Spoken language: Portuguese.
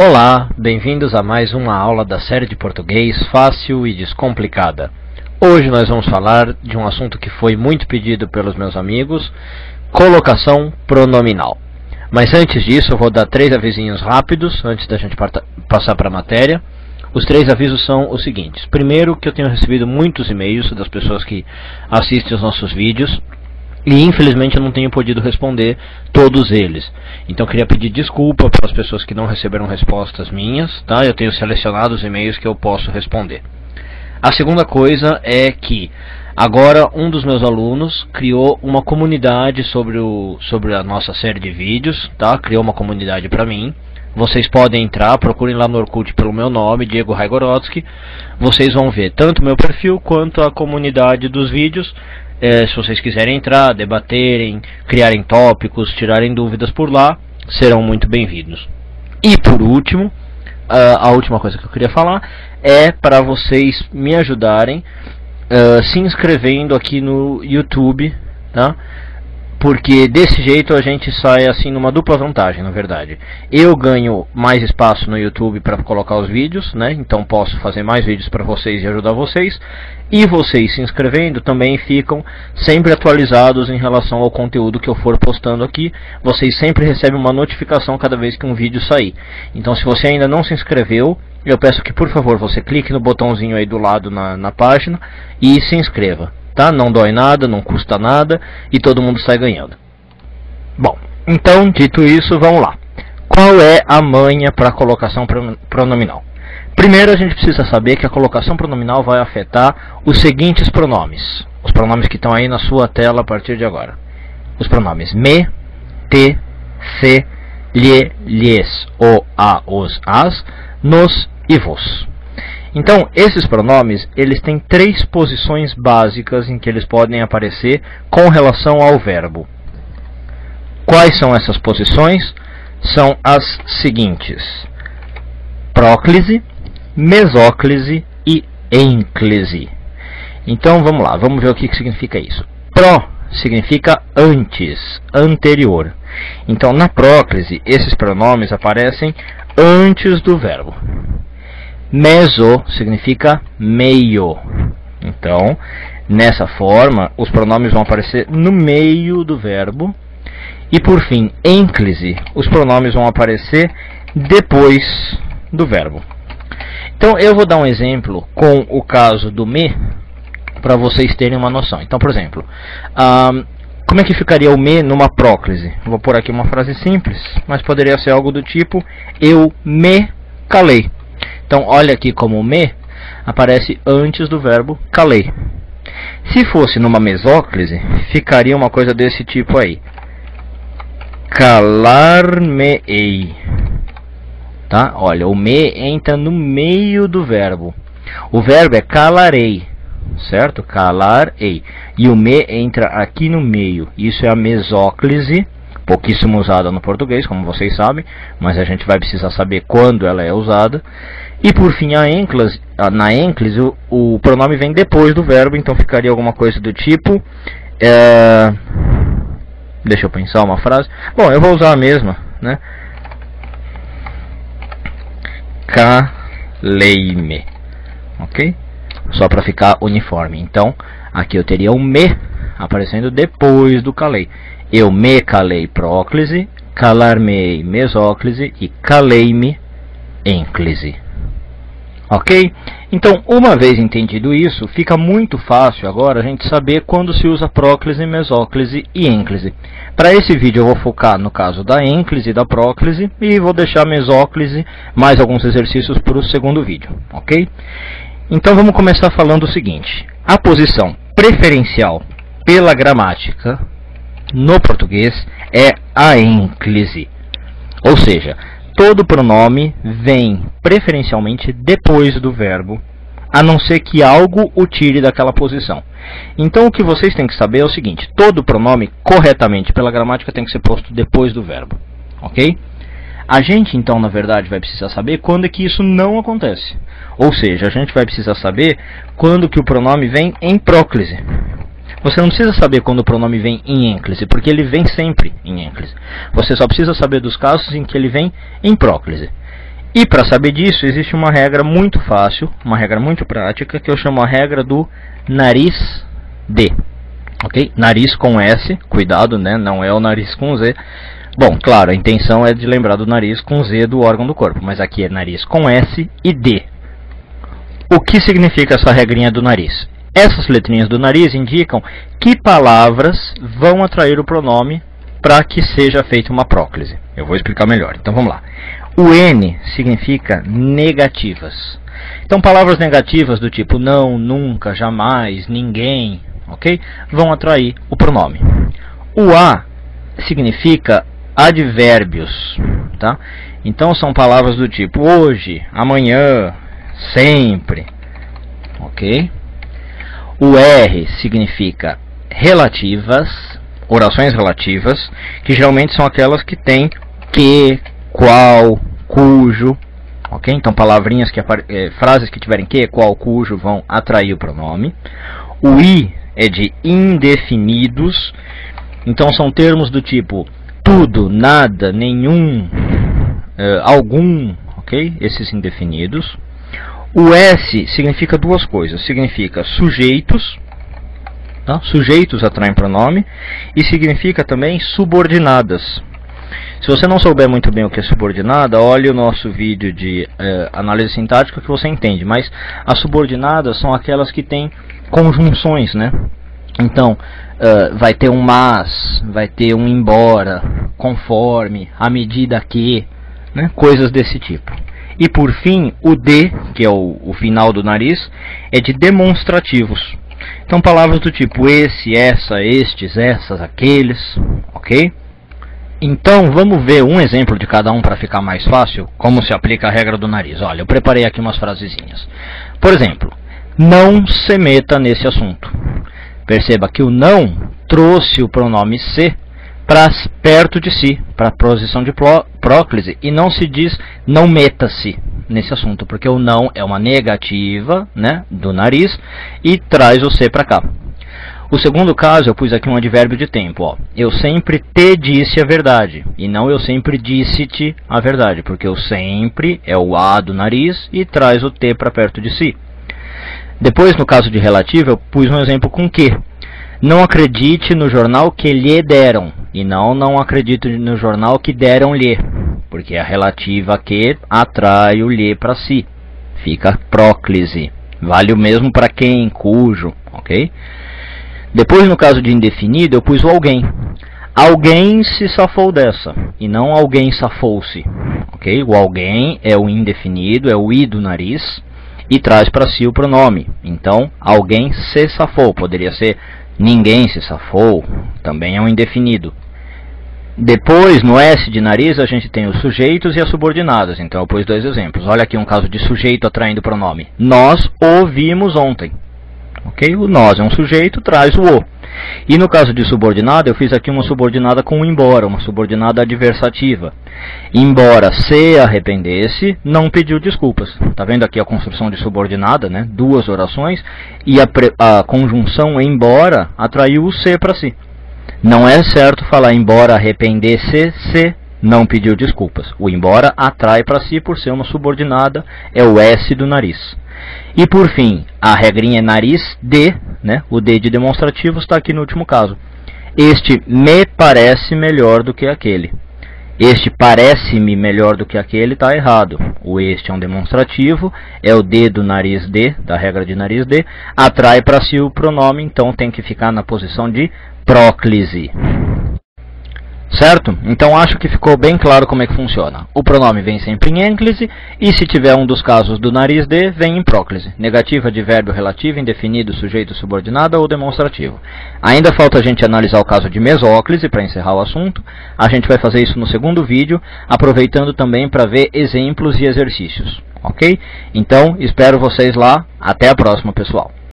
Olá, bem-vindos a mais uma aula da série de português fácil e descomplicada. Hoje nós vamos falar de um assunto que foi muito pedido pelos meus amigos, colocação pronominal. Mas antes disso eu vou dar 3 avisinhos rápidos, antes da gente passar para a matéria. Os 3 avisos são os seguintes. Primeiro, que eu tenho recebido muitos e-mails das pessoas que assistem os nossos vídeos, e infelizmente eu não tenho podido responder todos eles. Então eu queria pedir desculpa para as pessoas que não receberam respostas minhas, tá? Eu tenho selecionado os e-mails que eu posso responder. A segunda coisa é que agora um dos meus alunos criou uma comunidade sobre a nossa série de vídeos, tá? Criou uma comunidade para mim. Vocês podem entrar, procurem lá no Orkut pelo meu nome, Diego Raigorodsky. Vocês vão ver tanto o meu perfil quanto a comunidade dos vídeos. Se vocês quiserem entrar, debaterem, criarem tópicos, tirarem dúvidas por lá, serão muito bem-vindos. E por último, a última coisa que eu queria falar é para vocês me ajudarem se inscrevendo aqui no YouTube, tá? Porque desse jeito a gente sai assim numa dupla vantagem, na verdade. Eu ganho mais espaço no YouTube para colocar os vídeos, né? Então posso fazer mais vídeos para vocês e ajudar vocês. E vocês se inscrevendo também ficam sempre atualizados em relação ao conteúdo que eu for postando aqui. Vocês sempre recebem uma notificação cada vez que um vídeo sair. Então se você ainda não se inscreveu, eu peço que por favor você clique no botãozinho aí do lado na página e se inscreva. Tá? Não dói nada, não custa nada e todo mundo sai ganhando. Bom, então dito isso, vamos lá. Qual é a manha para a colocação pronominal? Primeiro a gente precisa saber que a colocação pronominal vai afetar os seguintes pronomes. Os pronomes que estão aí na sua tela a partir de agora. Os pronomes me, te, se, lhe, lhes, o, a, os, as, nos e vos. Então, esses pronomes, eles têm 3 posições básicas em que eles podem aparecer com relação ao verbo. Quais são essas posições? São as seguintes: próclise, mesóclise e ênclise. Então, vamos lá, vamos ver o que significa isso. Pró significa antes, anterior. Então, na próclise, esses pronomes aparecem antes do verbo. Meso significa meio. Então, nessa forma, os pronomes vão aparecer no meio do verbo. E por fim, ênclise, os pronomes vão aparecer depois do verbo. Então, eu vou dar um exemplo com o caso do me, para vocês terem uma noção. Então, por exemplo, como é que ficaria o me numa próclise? Vou pôr aqui uma frase simples, mas poderia ser algo do tipo: eu me calei. Então, olha aqui como o me aparece antes do verbo calei. Se fosse numa mesóclise, ficaria uma coisa desse tipo aí: calar-me-ei. Tá? Olha, o me entra no meio do verbo. O verbo é calarei, certo? Calar-ei. E o me entra aqui no meio. Isso é a mesóclise, pouquíssimo usada no português, como vocês sabem, mas a gente vai precisar saber quando ela é usada. E por fim, na ênclise, o pronome vem depois do verbo, então ficaria alguma coisa do tipo... deixa eu pensar uma frase. Bom, eu vou usar a mesma, né? Calei-me. Ok? Só para ficar uniforme. Então, aqui eu teria o me aparecendo depois do calei. Eu me calei próclise, calar-me mesóclise e calei-me ênclise. Ok? Então, uma vez entendido isso, fica muito fácil agora a gente saber quando se usa próclise, mesóclise e ênclise. Para esse vídeo eu vou focar no caso da ênclise e da próclise e vou deixar a mesóclise mais alguns exercícios para o segundo vídeo. Ok? Então vamos começar falando o seguinte: a posição preferencial pela gramática no português é a ênclise. Ou seja, todo pronome vem preferencialmente depois do verbo, a não ser que algo o tire daquela posição. Então o que vocês têm que saber é o seguinte: todo pronome, corretamente pela gramática, tem que ser posto depois do verbo. Ok? A gente então, na verdade, vai precisar saber quando é que isso não acontece. Ou seja, a gente vai precisar saber quando que o pronome vem em próclise. Você não precisa saber quando o pronome vem em ênclise, porque ele vem sempre em ênclise. Você só precisa saber dos casos em que ele vem em próclise. E para saber disso, existe uma regra muito fácil, uma regra muito prática, que eu chamo a regra do nariz de. Ok? Nariz com S, cuidado, né? Não é o nariz com Z. Bom, claro, a intenção é de lembrar do nariz com Z do órgão do corpo, mas aqui é nariz com S e D. O que significa essa regrinha do nariz? Essas letrinhas do nariz indicam que palavras vão atrair o pronome para que seja feita uma próclise. Eu vou explicar melhor. Então vamos lá. O N significa negativas. Então palavras negativas do tipo não, nunca, jamais, ninguém, ok? Vão atrair o pronome. O A significa advérbios, tá? Então são palavras do tipo hoje, amanhã, sempre, ok? O R significa relativas, orações relativas, que geralmente são aquelas que têm que, qual, cujo, ok? Então palavrinhas frases que tiverem que, qual, cujo vão atrair o pronome. O I é de indefinidos, então são termos do tipo tudo, nada, nenhum, algum, ok? Esses indefinidos. O S significa duas coisas, significa sujeitos, tá? Sujeitos atraem pronome, e significa também subordinadas. Se você não souber muito bem o que é subordinada, olhe o nosso vídeo de análise sintática que você entende, mas as subordinadas são aquelas que têm conjunções, né? Então, vai ter um mas, vai ter um embora, conforme, à medida que, né? Coisas desse tipo. E por fim, o D, que é o final do nariz, é de demonstrativos. Então palavras do tipo esse, essa, estes, essas, aqueles, ok? Então vamos ver um exemplo de cada um para ficar mais fácil, como se aplica a regra do nariz. Olha, eu preparei aqui umas frasezinhas. Por exemplo, não se meta nesse assunto. Perceba que o não trouxe o pronome se para perto de si, para a posição de próclise, e não se diz não meta-se nesse assunto, porque o não é uma negativa, né, do nariz e traz o se para cá. O segundo caso, eu pus aqui um advérbio de tempo. Ó. Eu sempre te disse a verdade, e não eu sempre disse-te a verdade, porque o sempre é o a do nariz e traz o te para perto de si. Depois, no caso de relativo, eu pus um exemplo com que. Não acredite no jornal que lhe deram, e não acredito no jornal que deram-lhe, porque a relativa que atrai o lhe para si. Fica próclise. Vale o mesmo para quem, cujo, ok? Depois, no caso de indefinido, eu pus o alguém. Alguém se safou dessa, e não alguém safou-se, ok? O alguém é o indefinido, é o i do nariz, e traz para si o pronome. Então, alguém se safou, poderia ser ninguém se safou, também é um indefinido. Depois, no S de nariz, a gente tem os sujeitos e as subordinadas. Então, eu pus dois exemplos. Olha aqui um caso de sujeito atraindo pronome. Nós o vimos ontem. Ok? O nós é um sujeito, traz o o. E no caso de subordinada, eu fiz aqui uma subordinada com embora, uma subordinada adversativa. Embora se arrependesse, não pediu desculpas. Tá vendo aqui a construção de subordinada, né? Duas orações, e a conjunção embora atraiu o se para si. Não é certo falar embora arrependesse se não pediu desculpas. O embora atrai para si por ser uma subordinada, é o S do nariz. E por fim, a regrinha é nariz de, né? O D de demonstrativo está aqui no último caso. Este me parece melhor do que aquele. Este parece-me melhor do que aquele está errado. O este é um demonstrativo, é o D do nariz de, da regra de nariz de, atrai para si o pronome, então tem que ficar na posição de próclise. Certo? Então acho que ficou bem claro como é que funciona. O pronome vem sempre em ênclise, e se tiver um dos casos do nariz de, vem em próclise. Negativa, advérbio relativo, indefinido, sujeito, subordinada ou demonstrativo. Ainda falta a gente analisar o caso de mesóclise para encerrar o assunto. A gente vai fazer isso no segundo vídeo, aproveitando também para ver exemplos e exercícios. Ok? Então, espero vocês lá. Até a próxima, pessoal.